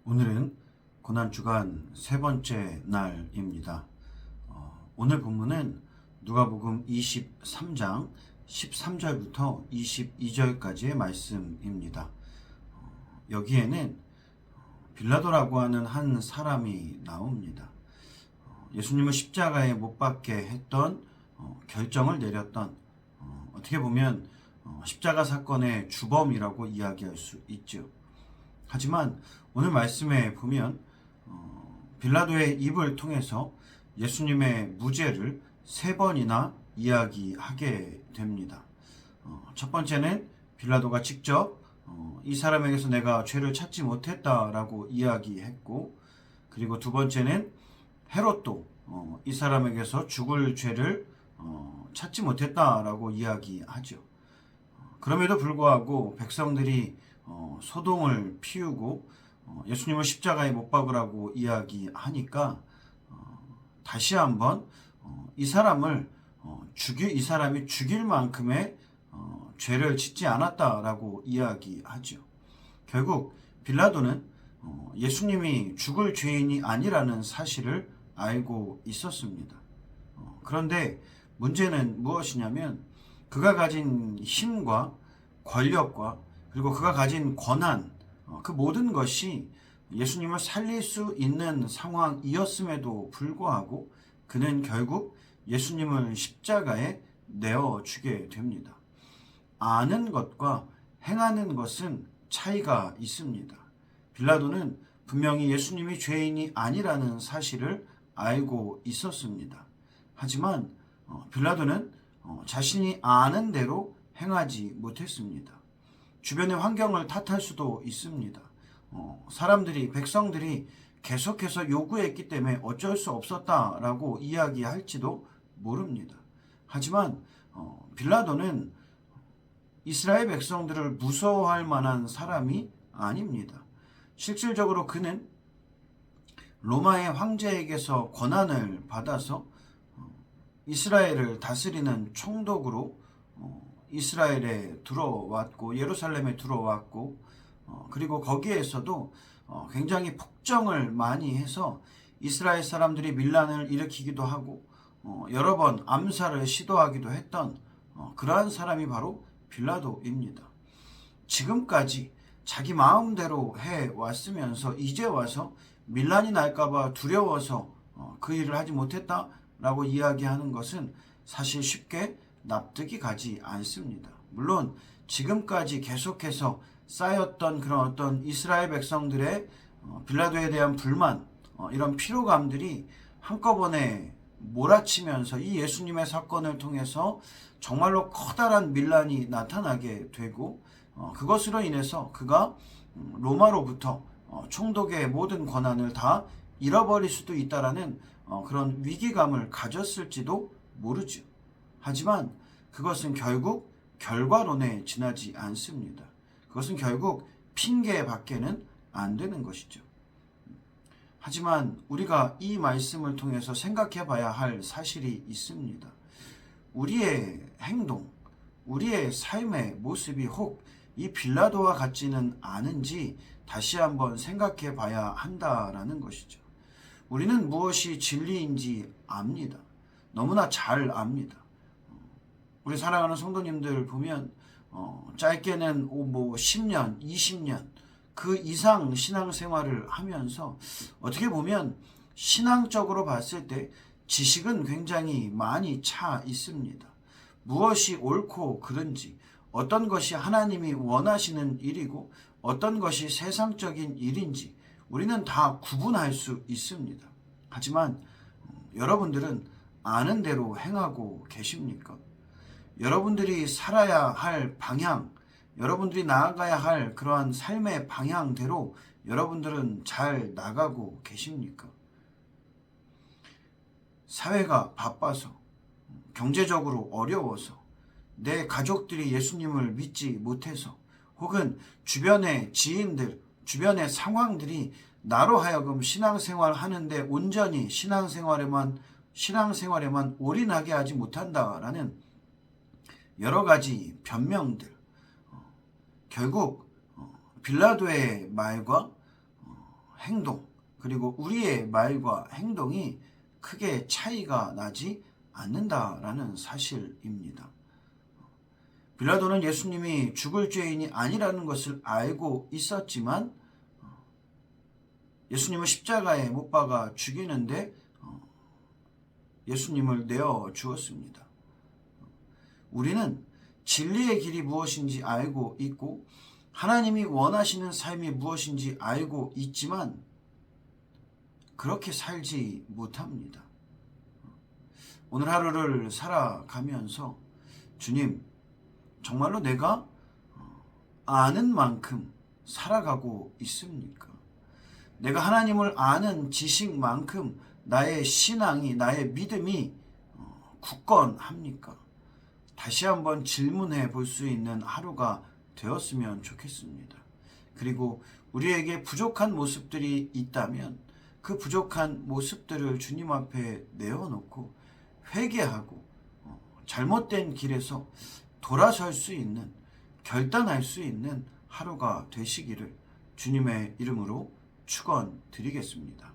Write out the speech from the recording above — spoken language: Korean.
오늘은 고난주간 세 번째 날입니다. 오늘 본문은 누가복음 23장 13절부터 22절까지의 말씀입니다. 여기에는 빌라도라고 하는 한 사람이 나옵니다. 예수님을 십자가에 못 박게 했던 결정을 내렸던 어떻게 보면 십자가 사건의 주범이라고 이야기할 수 있죠. 하지만 오늘 말씀에 보면 빌라도의 입을 통해서 예수님의 무죄를 세 번이나 이야기하게 됩니다. 첫 번째는 빌라도가 직접 이 사람에게서 내가 죄를 찾지 못했다라고 이야기했고, 그리고 두 번째는 헤롯도 이 사람에게서 죽을 죄를 찾지 못했다라고 이야기하죠. 그럼에도 불구하고 백성들이 소동을 피우고 예수님을 십자가에 못 박으라고 이야기하니까 다시 한번 이 사람이 죽일 만큼의 죄를 짓지 않았다라고 이야기하죠. 결국 빌라도는 예수님이 죽을 죄인이 아니라는 사실을 알고 있었습니다. 그런데 문제는 무엇이냐면 그가 가진 힘과 권력과 그리고 그가 가진 권한, 그 모든 것이 예수님을 살릴 수 있는 상황이었음에도 불구하고 그는 결국 예수님을 십자가에 내어주게 됩니다. 아는 것과 행하는 것은 차이가 있습니다. 빌라도는 분명히 예수님이 죄인이 아니라는 사실을 알고 있었습니다. 하지만 빌라도는 자신이 아는 대로 행하지 못했습니다. 주변의 환경을 탓할 수도 있습니다. 백성들이 계속해서 요구했기 때문에 어쩔 수 없었다라고 이야기할지도 모릅니다. 하지만 빌라도는 이스라엘 백성들을 무서워할 만한 사람이 아닙니다. 실질적으로 그는 로마의 황제에게서 권한을 받아서 이스라엘을 다스리는 총독으로 이스라엘에 들어왔고 예루살렘에 들어왔고 그리고 거기에서도 굉장히 폭정을 많이 해서 이스라엘 사람들이 밀란을 일으키기도 하고 여러 번 암살을 시도하기도 했던 그러한 사람이 바로 빌라도입니다. 지금까지 자기 마음대로 해왔으면서 이제 와서 밀란이 날까봐 두려워서 그 일을 하지 못했다라고 이야기하는 것은 사실 쉽게 납득이 가지 않습니다. 물론 지금까지 계속해서 쌓였던 그런 어떤 이스라엘 백성들의 빌라도에 대한 불만, 이런 피로감들이 한꺼번에 몰아치면서 이 예수님의 사건을 통해서 정말로 커다란 밀란이 나타나게 되고 그것으로 인해서 그가 로마로부터 총독의 모든 권한을 다 잃어버릴 수도 있다라는 그런 위기감을 가졌을지도 모르죠. 하지만 그것은 결국 결과론에 지나지 않습니다. 그것은 결국 핑계밖에는 안 되는 것이죠. 하지만 우리가 이 말씀을 통해서 생각해 봐야 할 사실이 있습니다. 우리의 행동, 우리의 삶의 모습이 혹 이 빌라도와 같지는 않은지 다시 한번 생각해 봐야 한다라는 것이죠. 우리는 무엇이 진리인지 압니다. 너무나 잘 압니다. 우리 사랑하는 성도님들 보면 짧게는 10년, 20년 그 이상 신앙생활을 하면서 어떻게 보면 신앙적으로 봤을 때 지식은 굉장히 많이 차 있습니다. 무엇이 옳고 그른지, 어떤 것이 하나님이 원하시는 일이고 어떤 것이 세상적인 일인지 우리는 다 구분할 수 있습니다. 하지만 여러분들은 아는 대로 행하고 계십니까? 여러분들이 살아야 할 방향, 여러분들이 나아가야 할 그러한 삶의 방향대로 여러분들은 잘 나가고 계십니까? 사회가 바빠서, 경제적으로 어려워서, 내 가족들이 예수님을 믿지 못해서, 혹은 주변의 지인들, 주변의 상황들이 나로 하여금 신앙생활 하는데 온전히 신앙생활에만 올인하게 하지 못한다라는 여러 가지 변명들, 결국 빌라도의 말과 행동, 그리고 우리의 말과 행동이 크게 차이가 나지 않는다라는 사실입니다. 빌라도는 예수님이 죽을 죄인이 아니라는 것을 알고 있었지만 예수님을 십자가에 못 박아 죽이는데 예수님을 내어 주었습니다. 우리는 진리의 길이 무엇인지 알고 있고 하나님이 원하시는 삶이 무엇인지 알고 있지만 그렇게 살지 못합니다. 오늘 하루를 살아가면서 주님, 정말로 내가 아는 만큼 살아가고 있습니까? 내가 하나님을 아는 지식만큼 나의 신앙이, 나의 믿음이 굳건합니까? 다시 한번 질문해 볼 수 있는 하루가 되었으면 좋겠습니다. 그리고 우리에게 부족한 모습들이 있다면 그 부족한 모습들을 주님 앞에 내어놓고 회개하고 잘못된 길에서 돌아설 수 있는, 결단할 수 있는 하루가 되시기를 주님의 이름으로 축원드리겠습니다.